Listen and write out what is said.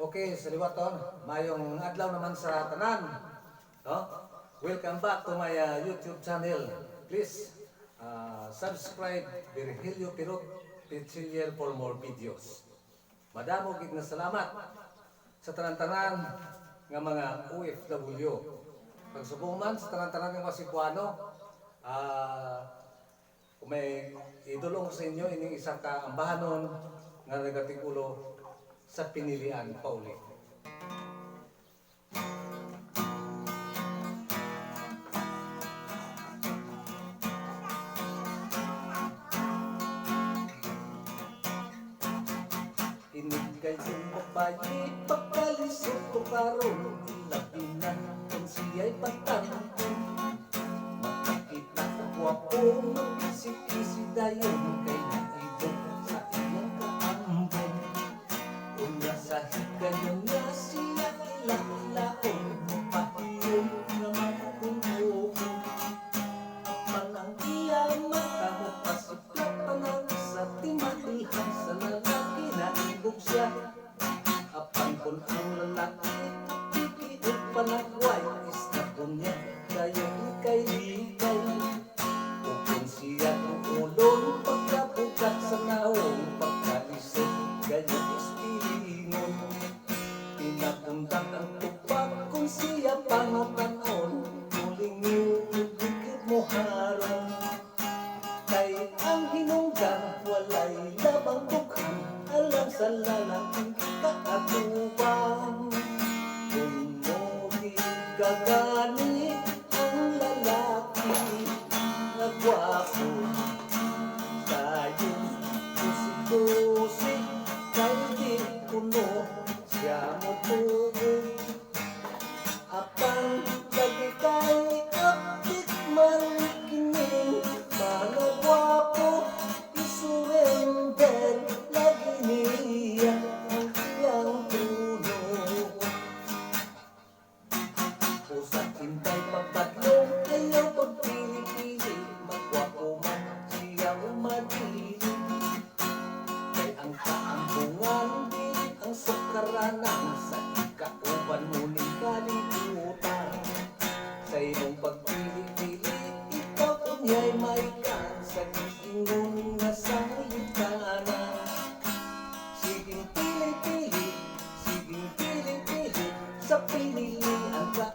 Okay, sa liwaton, mayong adlaw naman sa tanan. No? Welcome back to my YouTube channel. Please subscribe Virgilio Pirot Pichilyer for more videos. Madamo gid nga salamat sa tanan-tanan nga mga OFW. Pagsubong man sa tanan-tanan nga mga Cebuano, kung may idulong sa inyo ining isang kaambahanon nga nagatigulo sa pinilian pauli. Inig kayong babae, pagkalisod ko karon, ilabi na kung siya'y patangkon. Makakita ko gwapo, magisip-isip dayon, kay naibog sa iyang kaambon. Una sa higayon niya siya ilang-ilaon, mapahiyong na makukunuhon. Apan ang iyang mata mo pasiplat pa na sa timatihan sa lalaki na ibog siya. Apan kung ang lalaki pipiit pa na guway, isna ko niya dayon kay ligay. O kung siya tumulong pagkabukat sa naong, pagkalisod ganyan ispilingon. Pinapuntak ang tupag kung siya pangatanon, muling niyugigid mo haron. Kay ang hinungdan walay labang bukhan, alam sa lalaking kaatubang. Kung mo gagani ang lalaki na gwapo, tayo'y kusik-kusik, kay di kuno siya mo tubo. Apang lagi kay apit man kining mga gwapo, isurrender lagi niya ang iyang puno. Usa hintay pagbatlong, ayaw pagpili-pili, magwapo man siyang madili. Kay ang kaambungan, dili ang sukaranan, sa ikauban mo ni kalibutan. Sa imong pagpili-pili, ikaw kunya'y maikan, sa giingon nga sanglibutan. Siging pili-pili, siging pili-pili, sa pinilian ka